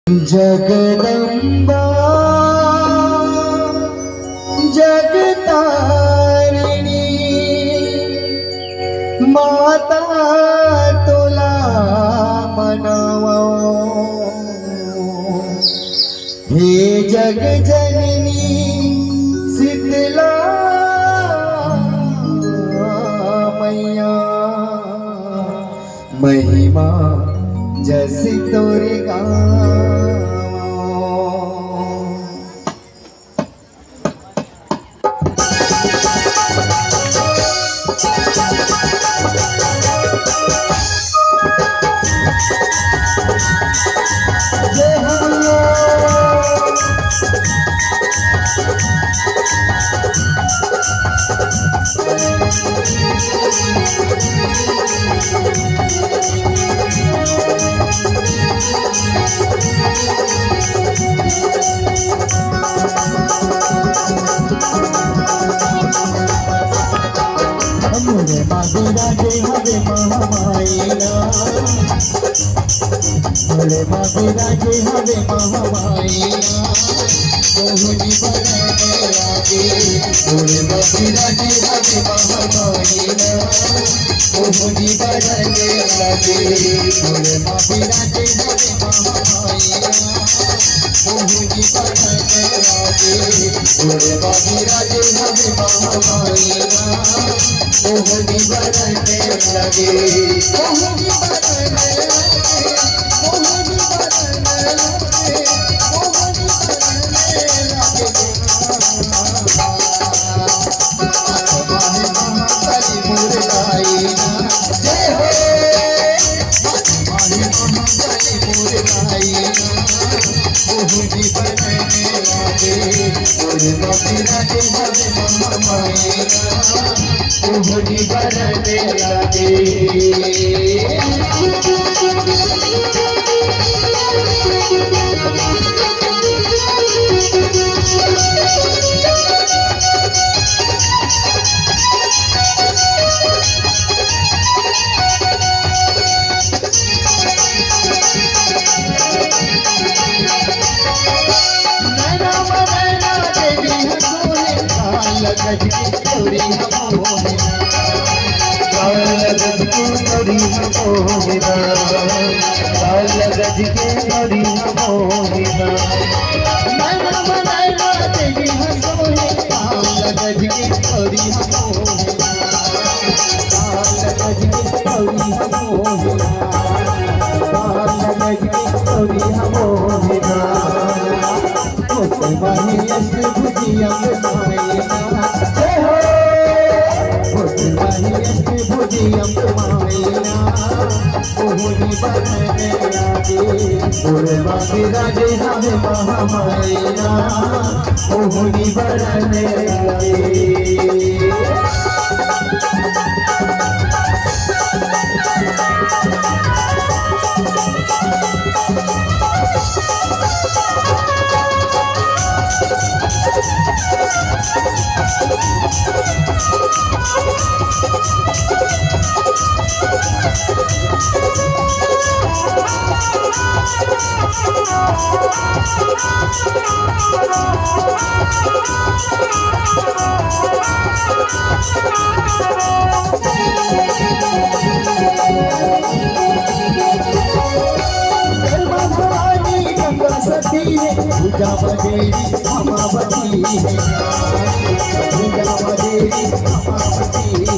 जगदम्बा जगतारिणी माता तुला मनावो हे जग जननी शीतला मैया महिमा जैसी तोरे मोरे मागुराजे हवे महामाईना मोरे मागुराजे हवे महामाईना मोहनी बनाने आगे मोरे मागुराजे हवे महामाईना मोहनी बनाने आगे मोरे मागुराजे हवे महामाईना मोहनी बनाने आगे मोरे मागुराजे हवे महामाईना मोहनी बनाने लगे मोहनी बनाने लगे मोहनी बनाने लगे मोहनी बनाने लगे महाकाली मुरलाईना जय हो महाकाली मुरलाईना मोहनी बनाने लगे मोरे बाबीराजे हवे महामाईना मोहनी बनाने लगे गज की चोरी हमोहिना लाल गज की चोरी हमोहिना लाल गज की चोरी हमोहिना मैना बनाना तेरी हंसोहे लाल गज की चोरी हमोहिना लाल गज की चोरी हमोहिना लाल गज की चोरी हमोहिना होते माही अष्ट भुजी अमृताईना जय हो होते माही अष्ट भुजी अमृताईना मोहनी बनाने लगे मोरे बाबीराजे हवे महामाईना मोहनी बनाने लगे पूजा बदेवी अमावती है पूजा बदेवी अमावती है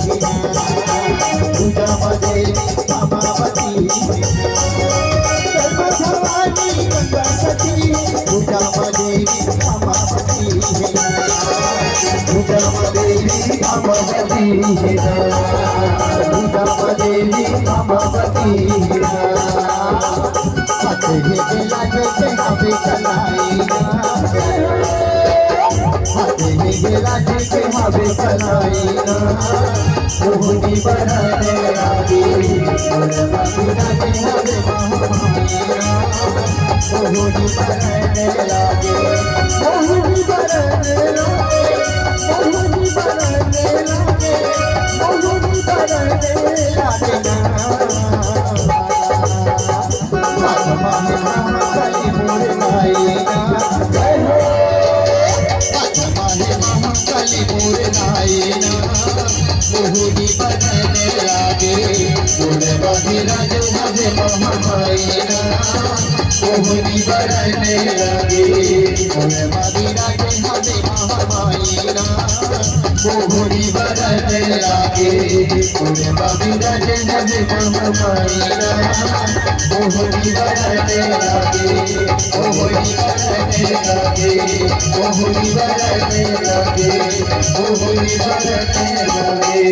पूजा बदेवी अमावती है भवानी गंगा सती पूजा बदेवी अमावती है पूजा बदेवी अमावती है पूजा बदेवी अमावती है हे गेला जैसे हवे कलाईना हाथे हे गेला जैसे हवे कलाईना मोहनी बनाने लगे मोरे बाबीराजे हवे महामाईना मोहनी बनाने लगे मोहनी बनाने लगे मोहनी बनाने लगे मोहनी बनाने लगे मोर नायना मोहनी बनने लागे मोर बाबीराज हवे महामायना मोहनी बनने लागे मोर बाबीराज हवे महामायना मोहनी बनने लागे मोर बाबीराज हवे महामायना मोहनी बनने लागे मोहनी बनने लागे मोहनी बनने लागे मोहनी बनने लागे।